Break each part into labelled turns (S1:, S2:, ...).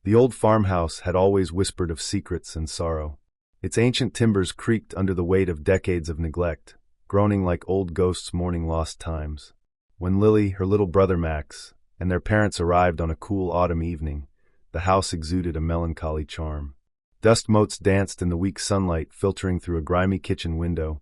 S1: The old farmhouse had always whispered of secrets and sorrow. Its ancient timbers creaked under the weight of decades of neglect, groaning like old ghosts mourning lost times. When Lily, her little brother Max, and their parents arrived on a cool autumn evening, the house exuded a melancholy charm. Dust motes danced in the weak sunlight filtering through a grimy kitchen window,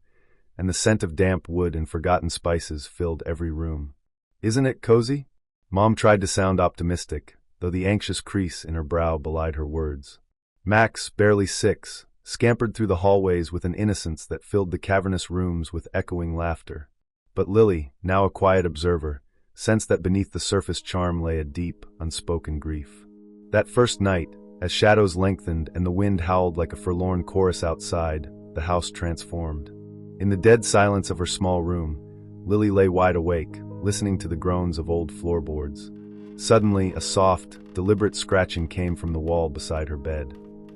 S1: and the scent of damp wood and forgotten spices filled every room. "Isn't it cozy?" Mom tried to sound optimistic, though the anxious crease in her brow belied her words. Max, barely 6, scampered through the hallways with an innocence that filled the cavernous rooms with echoing laughter. But Lily, now a quiet observer, sensed that beneath the surface charm lay a deep, unspoken grief. That first night, as shadows lengthened and the wind howled like a forlorn chorus outside, the house transformed. In the dead silence of her small room, Lily lay wide awake, listening to the groans of old floorboards. Suddenly, a soft, deliberate scratching came from the wall beside her bed.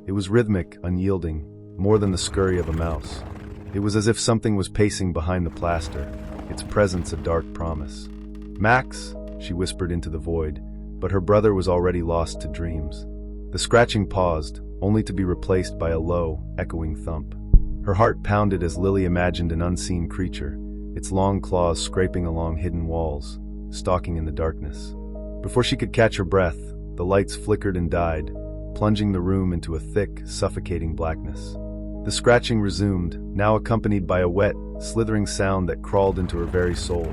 S1: It was rhythmic, unyielding, more than the scurry of a mouse. It was as if something was pacing behind the plaster, its presence a dark promise. "Max," she whispered into the void, but her brother was already lost to dreams. The scratching paused, only to be replaced by a low, echoing thump. Her heart pounded as Lily imagined an unseen creature, its long claws scraping along hidden walls, stalking in the darkness. Before she could catch her breath, the lights flickered and died, plunging the room into a thick, suffocating blackness. The scratching resumed, now accompanied by a wet, slithering sound that crawled into her very soul.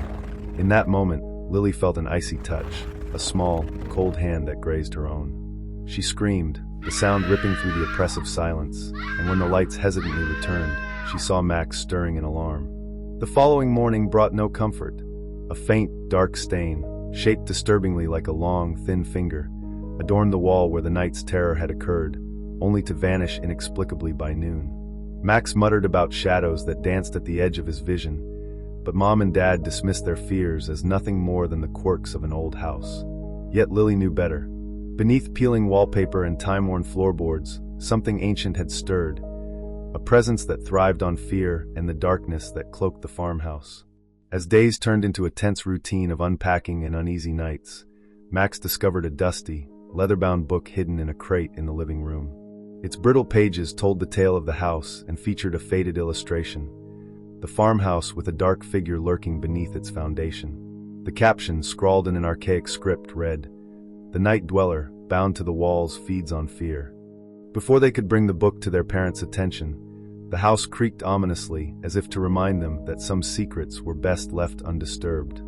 S1: In that moment, Lily felt an icy touch, a small, cold hand that grazed her own. She screamed, the sound ripping through the oppressive silence, and when the lights hesitantly returned, she saw Max stirring in alarm. The following morning brought no comfort. A faint, dark stain, shaped disturbingly like a long, thin finger, adorned the wall where the night's terror had occurred, only to vanish inexplicably by noon. Max muttered about shadows that danced at the edge of his vision, but Mom and Dad dismissed their fears as nothing more than the quirks of an old house. Yet Lily knew better. Beneath peeling wallpaper and time-worn floorboards, something ancient had stirred, a presence that thrived on fear and the darkness that cloaked the farmhouse. As days turned into a tense routine of unpacking and uneasy nights, Max discovered a dusty, leather-bound book hidden in a crate in the living room. Its brittle pages told the tale of the house and featured a faded illustration, the farmhouse with a dark figure lurking beneath its foundation. The caption, scrawled in an archaic script, read, "The night dweller, bound to the walls, feeds on fear." Before they could bring the book to their parents' attention, the house creaked ominously as if to remind them that some secrets were best left undisturbed.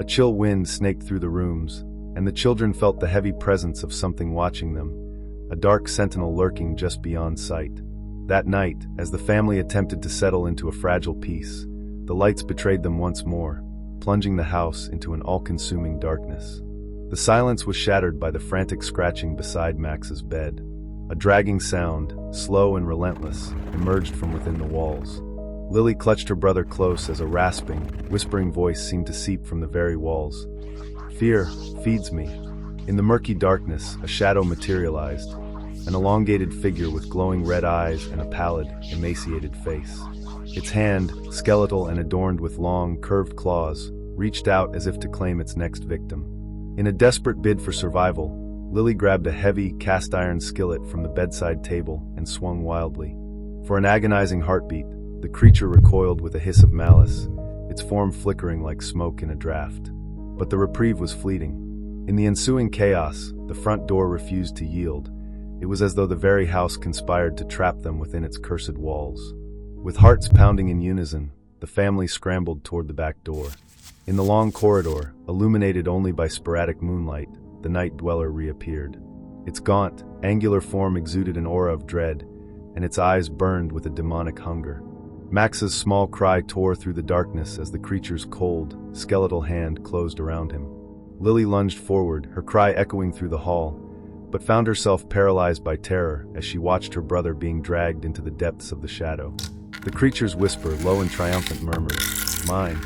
S1: A chill wind snaked through the rooms, and the children felt the heavy presence of something watching them, a dark sentinel lurking just beyond sight. That night, as the family attempted to settle into a fragile peace, the lights betrayed them once more, plunging the house into an all-consuming darkness. The silence was shattered by the frantic scratching beside Max's bed. A dragging sound, slow and relentless, emerged from within the walls. Lily clutched her brother close as a rasping, whispering voice seemed to seep from the very walls. "Fear feeds me." In the murky darkness, a shadow materialized, an elongated figure with glowing red eyes and a pallid, emaciated face. Its hand, skeletal and adorned with long, curved claws, reached out as if to claim its next victim. In a desperate bid for survival, Lily grabbed a heavy, cast-iron skillet from the bedside table and swung wildly. For an agonizing heartbeat, the creature recoiled with a hiss of malice, its form flickering like smoke in a draft. But the reprieve was fleeting. In the ensuing chaos, the front door refused to yield. It was as though the very house conspired to trap them within its cursed walls. With hearts pounding in unison, the family scrambled toward the back door. In the long corridor, illuminated only by sporadic moonlight, the night dweller reappeared. Its gaunt, angular form exuded an aura of dread, and its eyes burned with a demonic hunger. Max's small cry tore through the darkness as the creature's cold, skeletal hand closed around him. Lily lunged forward, her cry echoing through the hall, but found herself paralyzed by terror as she watched her brother being dragged into the depths of the shadow. The creature's whisper, low and triumphant, murmured, "Mine,"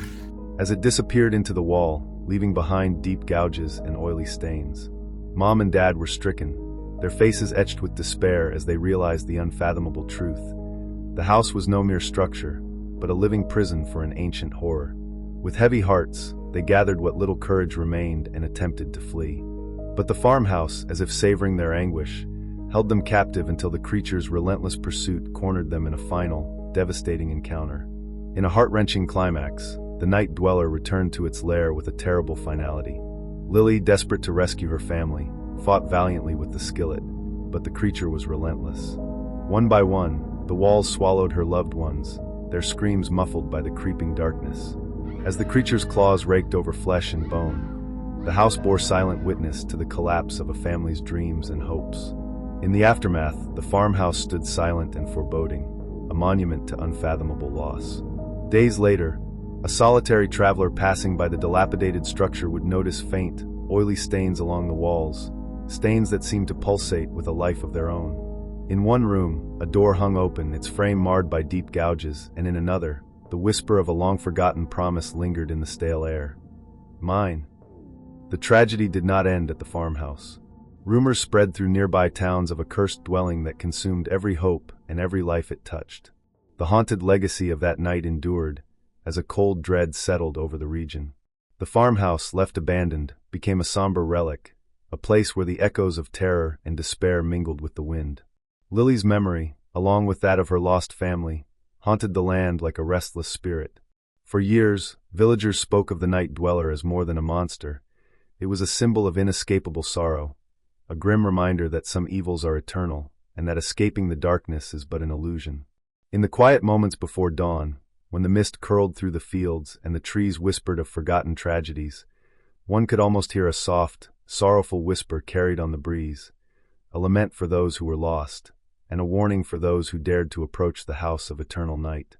S1: as it disappeared into the wall, leaving behind deep gouges and oily stains. Mom and Dad were stricken, their faces etched with despair as they realized the unfathomable truth. The house was no mere structure, but a living prison for an ancient horror. With heavy hearts, they gathered what little courage remained and attempted to flee. But the farmhouse, as if savoring their anguish, held them captive until the creature's relentless pursuit cornered them in a final, devastating encounter. In a heart-wrenching climax, the night dweller returned to its lair with a terrible finality. Lily, desperate to rescue her family, fought valiantly with the skillet, but the creature was relentless. One by one, the walls swallowed her loved ones, their screams muffled by the creeping darkness. As the creature's claws raked over flesh and bone, the house bore silent witness to the collapse of a family's dreams and hopes. In the aftermath, the farmhouse stood silent and foreboding, a monument to unfathomable loss. Days later, a solitary traveler passing by the dilapidated structure would notice faint, oily stains along the walls, stains that seemed to pulsate with a life of their own. In one room, a door hung open, its frame marred by deep gouges, and in another, the whisper of a long-forgotten promise lingered in the stale air. Mine. The tragedy did not end at the farmhouse. Rumors spread through nearby towns of a cursed dwelling that consumed every hope and every life it touched. The haunted legacy of that night endured, as a cold dread settled over the region. The farmhouse, left abandoned, became a somber relic, a place where the echoes of terror and despair mingled with the wind. Lily's memory, along with that of her lost family, haunted the land like a restless spirit. For years, villagers spoke of the night dweller as more than a monster. It was a symbol of inescapable sorrow, a grim reminder that some evils are eternal, and that escaping the darkness is but an illusion. In the quiet moments before dawn, when the mist curled through the fields and the trees whispered of forgotten tragedies, one could almost hear a soft, sorrowful whisper carried on the breeze, a lament for those who were lost, and a warning for those who dared to approach the house of eternal night.